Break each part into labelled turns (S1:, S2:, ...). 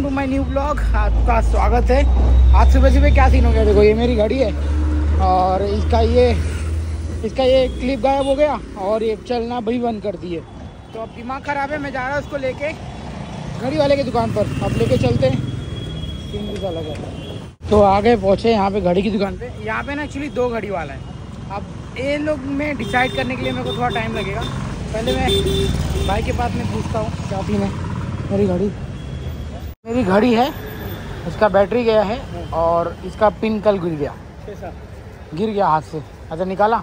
S1: To my new blog. आपका स्वागत है। आज सुबह सुबह क्या सीन हो गया, देखो ये मेरी घड़ी है और इसका ये क्लिप गायब हो गया और ये चलना भी बंद कर दिए। तो अब दिमाग ख़राब है, मैं जा रहा हूँ उसको लेके घड़ी वाले की दुकान पर। अब लेके चलते हैं, 3 दिन अलग है। तो आगे पहुँचे यहाँ पे घड़ी की दुकान पे। यहाँ पे ना एक्चुअली 2 घड़ी वाला है। अब ये लोग में डिसाइड करने के लिए मेरे को थोड़ा टाइम लगेगा। पहले मैं भाई के पास में पूछता हूँ क्या सीन है। मेरी घड़ी है, इसका बैटरी गया है और इसका पिन कल गिर गया हाथ से। अच्छा निकाला,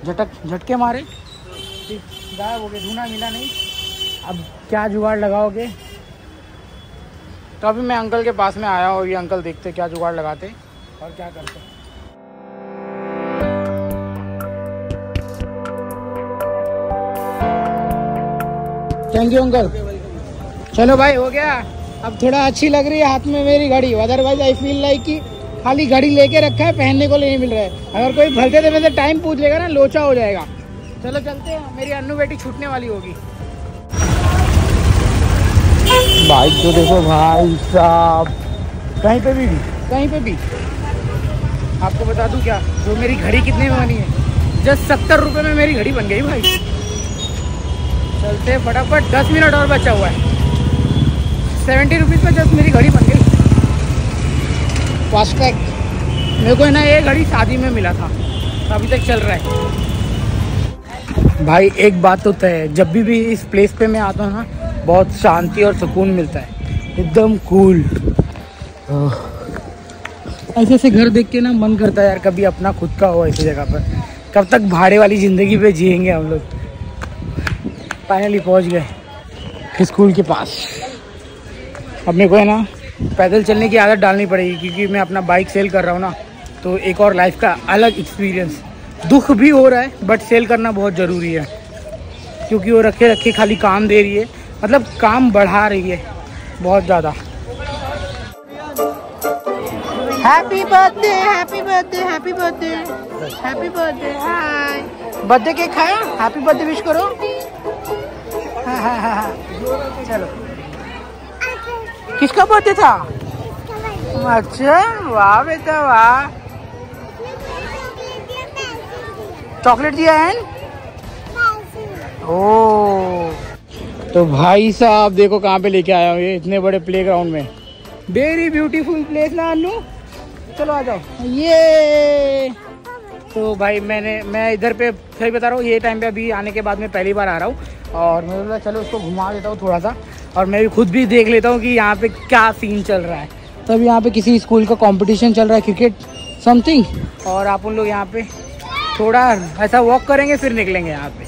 S1: झटके मारे, गायब हो गए, ढूंढा मिला नहीं। अब क्या जुगाड़ लगाओगे? तो अभी मैं अंकल के पास में आया हूँ। ये अंकल देखते क्या जुगाड़ लगाते और क्या करते। Thank you uncle. चलो भाई हो गया। अब थोड़ा अच्छी लग रही है हाथ में मेरी घड़ी। अदरवाइज आई फील लाइक कि खाली घड़ी लेके रखा है, पहनने को नहीं मिल रहा है। अगर कोई भलते देवे से टाइम पूछ लेगा ना, लोचा हो जाएगा। चलो चलते हैं, मेरी अन्नू बेटी छूटने वाली होगी। बाइक तो देखो भाई साहब, कहीं पे भी आपको बता दूं क्या, जो मेरी घड़ी कितने में बनी है? जस्ट 70 रुपये में मेरी घड़ी बन गई भाई। चलते फटाफट, 10 मिनट और बचा हुआ है। 70 रुपीज़ में जस्ट मेरी घड़ी बन गई। फास्टैग मेरे को है ना, ये घड़ी शादी में मिला था, अभी तक चल रहा है भाई। एक बात तो तय है, जब भी इस प्लेस पे मैं आता हूँ ना, बहुत शांति और सुकून मिलता है, एकदम कूल। ऐसे ऐसे घर देख के ना मन करता है यार कभी अपना खुद का हो ऐसी जगह पर। कब तक भाड़े वाली ज़िंदगी पे जिएंगे हम लोग। फाइनली पहुंच गए स्कूल के पास। अब मेरे को है ना पैदल चलने की आदत डालनी पड़ेगी, क्योंकि मैं अपना बाइक सेल कर रहा हूँ ना, तो एक और लाइफ का अलग एक्सपीरियंस। दुख भी हो रहा है बट सेल करना बहुत ज़रूरी है, क्योंकि वो रखे खाली काम दे रही है, मतलब काम बढ़ा रही है बहुत ज़्यादा। Happy birthday, happy birthday, happy birthday, happy birthday. Hi, birthday cake खाया? हैप्पी बर्थडे विश करो। हाँ। चलो, किसका बर्थडे था? अच्छा, वाह बेटा वाह। चॉकलेट दिया है? ओ, तो भाई साहब देखो कहाँ पे लेके आया हूँ, ये इतने बड़े प्लेग्राउंड में। वेरी ब्यूटीफुल प्लेस ना अन्नू। चलो आ जाओ। ये तो भाई मैं इधर पे सही बता रहा हूँ, ये टाइम पे अभी आने के बाद में पहली बार आ रहा हूँ और मैं बोला चलो उसको घुमा देता हूँ थोड़ा सा, और मैं भी खुद भी देख लेता हूँ कि यहाँ पे क्या सीन चल रहा है। तब यहाँ पे किसी स्कूल का कंपटीशन चल रहा है, क्रिकेट समथिंग, और आप उन लोग यहाँ पे थोड़ा ऐसा वॉक करेंगे फिर निकलेंगे यहाँ पे।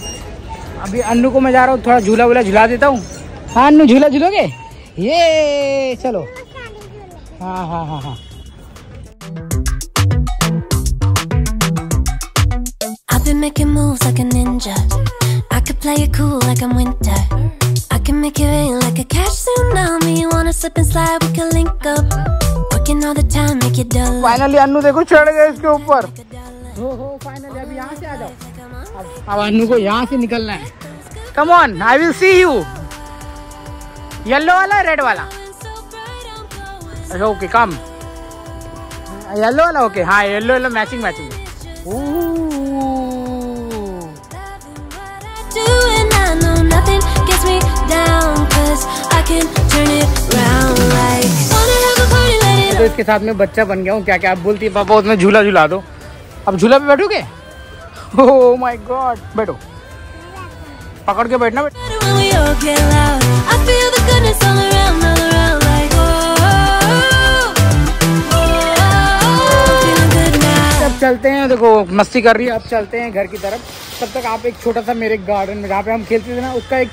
S1: अभी अन्नू को मैं जा रहा हूँ, थोड़ा झूला वूला झुला देता हूँ। हाँ अन्नू, झूला झूलोगे? ये चलो। हाँ।
S2: I've been making moves like a ninja. I could play it cool like I'm winter. I can make it rain like a cash tsunami. You wanna slip and slide, we can link up. Working all the time, make it dull.
S1: Finally Annu देखो चढ़ गए इसके ऊपर। हो finally अभी यहाँ से आ जाओ। अब अन्नू को यहाँ से निकलना है। Come on, I will see you. Yellow वाला रेड वाला? ओके कम। येलो वाला ओके। हाँ येलो मैचिंग। तो इसके साथ में बच्चा बन गया हूँ। क्या क्या आप बोलती है पापा उसमें झूला झूला दो। अब झूला पे बैठोगे? ओह माय गॉड, बैठो, पकड़ के बैठना। अब चलते हैं, देखो मस्ती कर रही है। अब चलते हैं घर की तरफ। तब तक आप एक छोटा सा मेरे गार्डन में जहाँ पे हम खेलते थे ना, उसका एक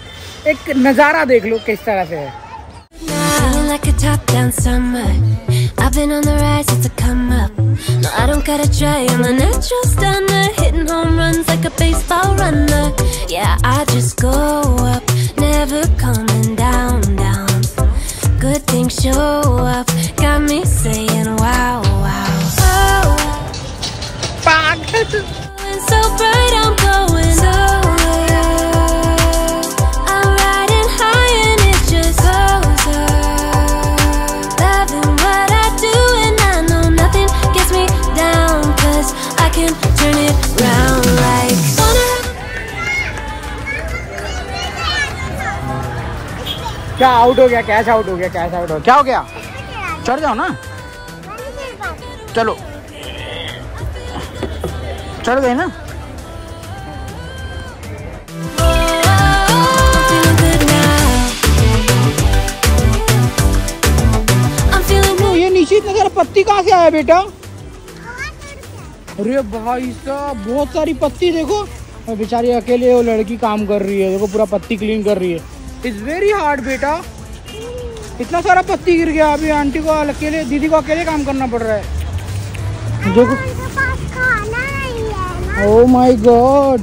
S1: नज़ारा देख लो किस तरह से है।
S2: Like a top down summer, I've been on the rise, it's a come up. No, I don't gotta try, I'm a natural stunner, hitting home runs like a baseball runner. Yeah, I just go up, never coming down. Good things show up, got me saying wow. Oh, so bright, I'm going so I'm riding high and it just goes up.
S1: क्या out हो गया, catch out हो गया, catch out हो गया, क्या हो गया? चढ़ जाओ ना, चलो चढ़ गए ना। ये नीचे इतना सारा पत्ती कहाँ से आया बेटा? अरे भाई साहब बहुत सारी पत्ती देखो, और बेचारी अकेले वो लड़की काम कर रही है, देखो पूरा पत्ती क्लीन कर रही है। इट्स वेरी हार्ड बेटा, इतना सारा पत्ती गिर गया। अभी आंटी को अकेले, दीदी को अकेले काम करना पड़ रहा है। जो ओह माय गॉड,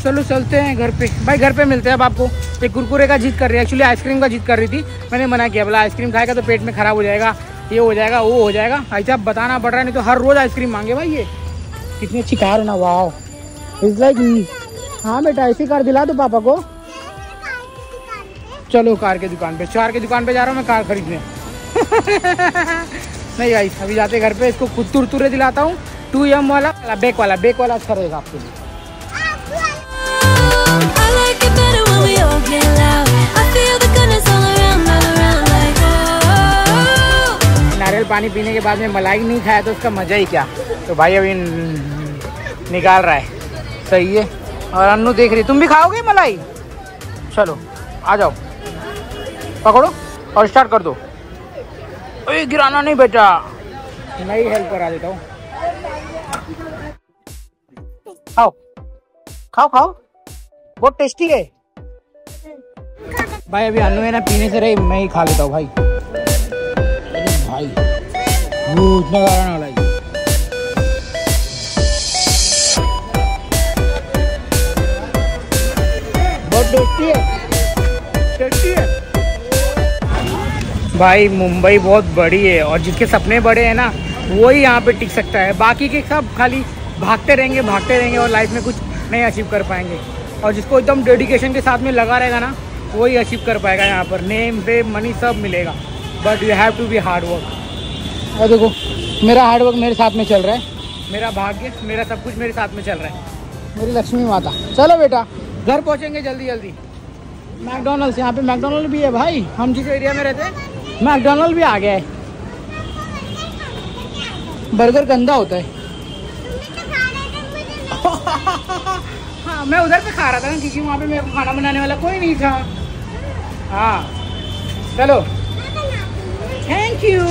S1: चलो चलते हैं घर पे। भाई घर पे मिलते हैं अब आपको। एक कुरकुरे का जिद कर रही है, एक्चुअली आइसक्रीम का जिद कर रही थी। मैंने मना किया, बोला आइसक्रीम खाएगा तो पेट में खराब हो जाएगा, ये हो जाएगा वो हो जाएगा। ऐसा बताना पड़ रहा है, नहीं तो हर रोज आइसक्रीम मांगे भाई। ये कितनी अच्छी कार है ना, वाह इट्स लाइक। हाँ बेटा ऐसी कार दिला दो पापा को। चलो कार के दुकान पे, चार के दुकान पे जा रहा हूँ मैं कार खरीदने। नहीं भाई अभी जाते घर पे, इसको खुद तुरतुरे दिलाता हूँ। 2M वाला बेक वाला अच्छा रहेगा आपके लिए। नारियल पानी पीने के बाद में मलाई नहीं खाया तो उसका मजा ही क्या। तो भाई अभी निकाल रहा है, सही है। और अन्नू देख रही, तुम भी खाओगे मलाई? चलो आ जाओ, पकड़ो और स्टार्ट कर दो। ओए गिराना नहीं बेटा, मैं ही हेल्प करा देता हूँ। खाओ खाओ खाओ, बहुत टेस्टी है भाई। अभी अन्नू है ना पीने से रही, मैं ही खा लेता हूँ भाई। अरे भाई वो इतना गाना वाला है। बहुत टेस्टी है, टेस्टी है भाई। मुंबई बहुत बड़ी है और जिसके सपने बड़े हैं ना वही यहाँ पे टिक सकता है। बाकी के सब खाली भागते रहेंगे और लाइफ में कुछ नहीं अचीव कर पाएंगे। और जिसको एकदम डेडिकेशन के साथ में लगा रहेगा ना वही अचीव कर पाएगा। यहाँ पर नेम फेम मनी सब मिलेगा, but you have to be hard work. और देखो मेरा हार्ड वर्क मेरे साथ में चल रहा है, मेरा भाग्य मेरा सब कुछ मेरे साथ में चल रहा है, मेरी लक्ष्मी माता। चलो बेटा घर पहुँचेंगे जल्दी जल्दी। मैकडोनल्ड्स, यहाँ पे मैकडोनल्ड भी है भाई। हम जिस एरिया में रहते हैं मैकडोनल्ड भी आ गया है। बर्गर गंदा होता है। हाँ मैं उधर पे खा रहा था ना, क्योंकि वहाँ पे मेरे को खाना बनाने वाला कोई नहीं था। हाँ चलो थैंक यू।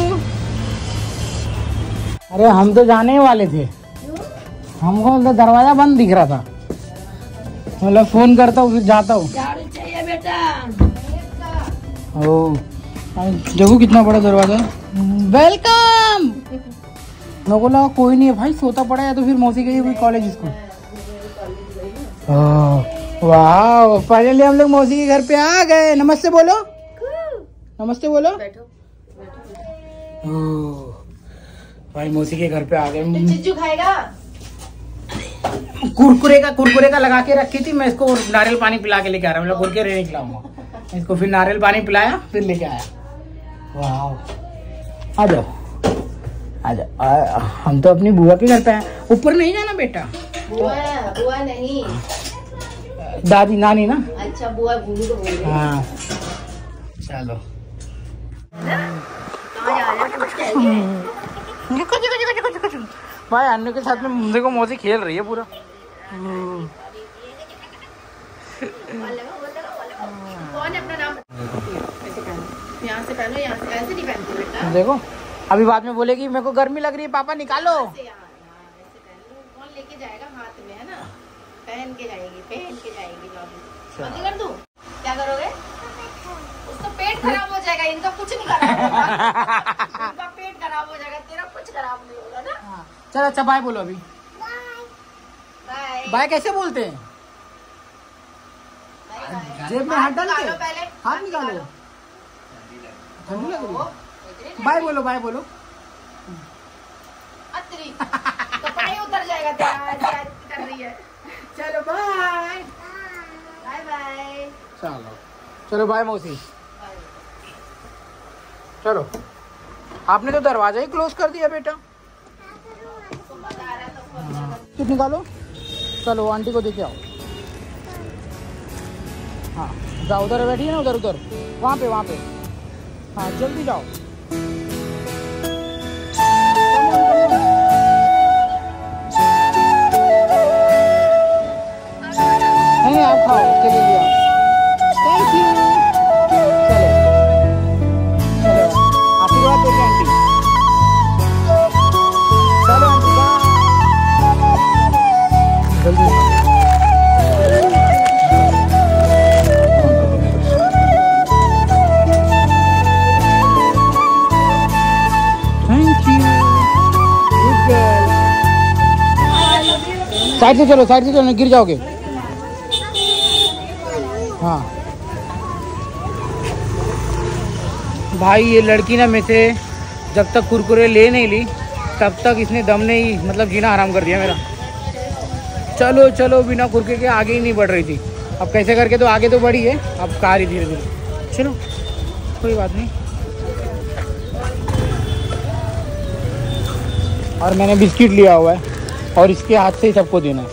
S1: अरे हम तो जाने ही वाले थे, हमको तो दरवाजा बंद दिख रहा था, मतलब फोन करता हूँ फिर जाता हूँ। चाहिए बेटा। ओ देखो कितना बड़ा दरवाजा है। वेलकम। मैं बोला कोई नहीं है भाई, सोता पड़ा है तो फिर मौसी गई हुई कॉलेज स्कूल। वाह फाइनली हम लोग मौसी के घर पे आ गए। नमस्ते बोलो, नमस्ते बोलो। भाई मौसी के घर पे आ गए।
S3: चिज्जू खाएगा?
S1: कुरकुरे का लगा के रखी थी मैं, इसको नारियल पानी पिला के लेके आ रहा हूँ। मतलब कुरकुरे नहीं खिलाऊंगा इसको, फिर नारियल पानी पिलाया फिर लेके आया। वाह आ जाओ आ जाओ। हम तो अपनी बुआ के घर पे हैं। ऊपर नहीं जाना बेटा।
S3: बुआ नहीं,
S1: दादी नानी ना।
S3: अच्छा बुआ भूलू को बोल रही है।
S1: हाँ चलो।
S3: कहाँ जा रहे हो?
S1: भाई अन्नू के साथ में मुझे को मौसी खेल रही है पूरा।
S3: कौन है अपना नाम? यहाँ से पहनो, यहाँ से ऐसे नहीं पहनती बेटा।
S1: देखो अभी बाद में बोलेगी मेरे को गर्मी लग रही है पापा निकालो।
S3: कौन लेके जाएगा हाथ में, है ना? पहन के जाएगी जॉब कर दूं? क्या करोगे? उसका पेट खराब हो जाएगा, इनका कुछ नहीं खराब होगा। इनका पेट खराब हो जाएगा, तेरा कुछ खराब नहीं होगा ना।
S1: हाँ। चलो अच्छा बाय बोलो अभी।
S3: बाय
S1: बाय कैसे बोलते हैं? जेब में हाथ डाल के, हाथ निकालो। ठंडी लग रही है। बाय बोलो, बाय बोलो।
S3: अतरी कपड़ा ही उतर जाएगा तेरा, ऐसे कर रही है। चलो बाय बाय बाय।
S1: चलो चलो बाय मौसी। चलो आपने तो दरवाजा ही क्लोज कर दिया बेटा। कुछ निकालो, चलो आंटी को देके आओ। हाँ जाओ, उधर बैठी है ना, उधर उधर वहाँ पे हाँ जल्दी जाओ। नहीं आप खाओ, उसके लिए आओ। Thank you. चलो चलो आशीर्वाद देंगे आंटी। चलो आंटी जल्दी साइड से चलो, साइड से चलो, गिर जाओगे। हाँ भाई ये लड़की ना में से जब तक कुरकुरे ले नहीं ली तब तक इसने दम नहीं, मतलब जीना आराम कर दिया मेरा। चलो चलो बिना कुरकुरे के आगे ही नहीं बढ़ रही थी, अब कैसे करके तो आगे तो बढ़ी है, अब कार ही धीरे धीरे। चलो कोई बात नहीं। और मैंने बिस्किट लिया हुआ है और इसके हाथ से ही सबको देना है।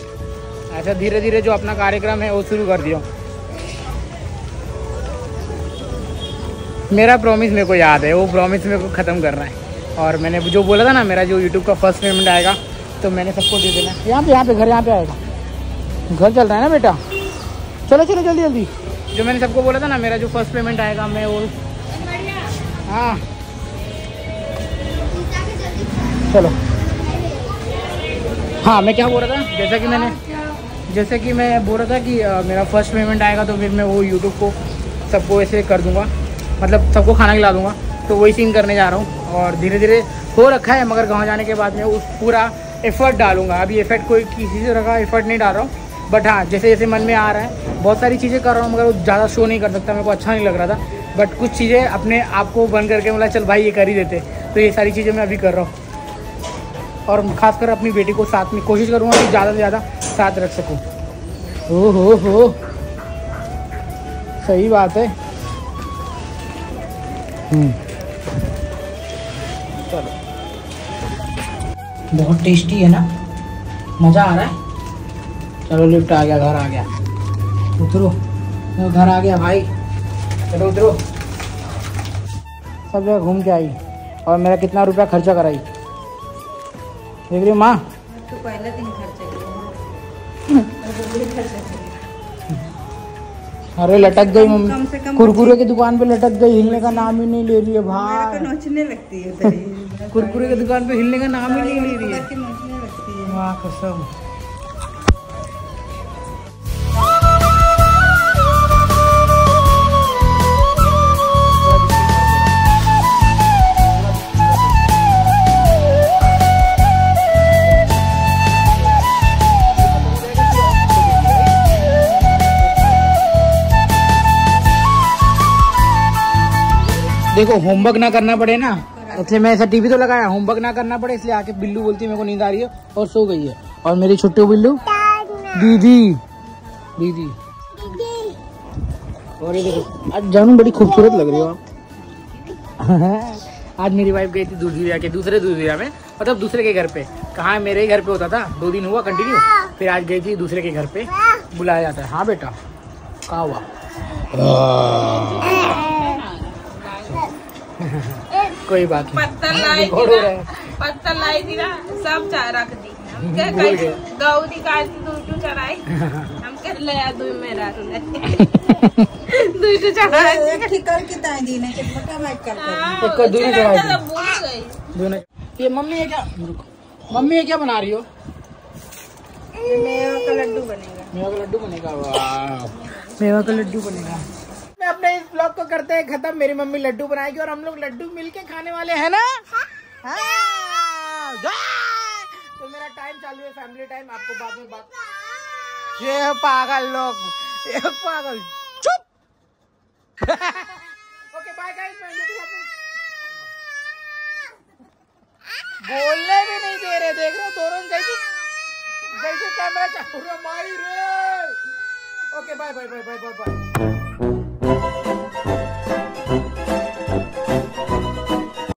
S1: ऐसा धीरे धीरे जो अपना कार्यक्रम है वो शुरू कर दिया। मेरा प्रॉमिस मेरे को याद है, वो प्रॉमिस मेरे को ख़त्म करना है। और मैंने जो बोला था ना, मेरा जो यूट्यूब का फर्स्ट पेमेंट आएगा तो मैंने सबको दे देना। यहाँ पे घर यहाँ पे आएगा, घर चल रहा है ना बेटा। चलो चलो जल्दी जल्दी, जो मैंने सबको बोला था ना, मेरा जो फर्स्ट पेमेंट आएगा मैं वो, हाँ चलो। हाँ मैं क्या बोल रहा था, जैसे कि मैं बोल रहा था कि मेरा फर्स्ट पेमेंट आएगा तो फिर मैं वो यूट्यूब को सबको ऐसे कर दूंगा, मतलब सबको खाना खिला दूंगा। तो वही सीन करने जा रहा हूँ और धीरे धीरे हो रखा है, मगर गाँव जाने के बाद में उस पूरा एफर्ट डालूंगा। अभी एफर्ट कोई किसी से रखा एफर्ट नहीं डाल रहा हूँ, बट हाँ जैसे जैसे मन में आ रहा है बहुत सारी चीज़ें कर रहा हूँ, मगर वो ज़्यादा शो नहीं कर सकता, मेरे को अच्छा नहीं लग रहा था। बट कुछ चीज़ें अपने आप को बंद करके बोला चल भाई ये कर ही देते, तो ये सारी चीज़ें मैं अभी कर रहा हूँ। और खासकर अपनी बेटी को साथ में कोशिश करूँगा कि ज़्यादा से ज़्यादा साथ रख सकूँ। हो सही बात है। चलो बहुत टेस्टी है ना, मज़ा आ रहा है। चलो लिफ्ट आ गया, घर आ गया, उतरो, तो घर आ गया भाई, चलो उतरो। सब जगह घूम के आई और मेरा कितना रुपया खर्चा कराई देख रही माँ।
S3: तो पहले दिन खर्चा
S1: अरे लटक गई मम्मी, कुरकुरे की दुकान पे लटक गई, हिलने का नाम ही नहीं ले रही है भाई।
S3: नोचने लगती है
S1: कुरकुरे की दुकान पे हिलने का नाम ही नहीं ले रही है।
S3: नोचने लगती है।
S1: वाह कसम। देखो होमवर्क ना करना पड़े ना, इसलिए मैं ऐसा टीवी तो लगाया, होमवर्क ना करना पड़े इसलिए आके बिल्लू बोलती है मेरे को नींद आ रही है और सो गई है। और मेरी छुट्टी बिल्लू दीदी दीदी। और ये देखो आज जानू बड़ी खूबसूरत लग रही हो आप। आज मेरी वाइफ गई थी दूधिया के दूसरे दूधिया में, मतलब दूसरे के घर पे। कहाँ मेरे ही घर पे होता था, 2 दिन हुआ कंटिन्यू, फिर आज गई थी दूसरे के घर पे, बुलाया जाता है। हाँ बेटा कहाँ हुआ? कोई बात नहीं,
S3: पत्थर लाई थी ना, सब चाय रख दी। गौरी काट दूध चढ़ाई, हम कर ले दूध मेरा दूध चढ़ाई ठिकर की ताई दी ने बटा माइक कर दूध चढ़ाई भूल गई।
S1: ये मम्मी है क्या? मम्मी ये क्या बना रही हो?
S3: मेवा का लड्डू बनेगा।
S1: मेवा का लड्डू बनेगा? वाह मेवा का लड्डू बनेगा। मैं अपने इस ब्लॉग को करते हैं खत्म। मेरी मम्मी लड्डू बनाएगी और हम लोग लड्डू मिलके खाने वाले हैं ना। हाँ। तो मेरा टाइम चालू है, फैमिली टाइम। आपको बाद में बात। ये पागल लोग, ये पागल चुप। ओके बाय गाइस, मैं लोग बोलने भी नहीं दे रहे, देख रहे हो दोनों जैसे कैमरा चालू रहा माई रे। Okay bye bye bye bye bye bye.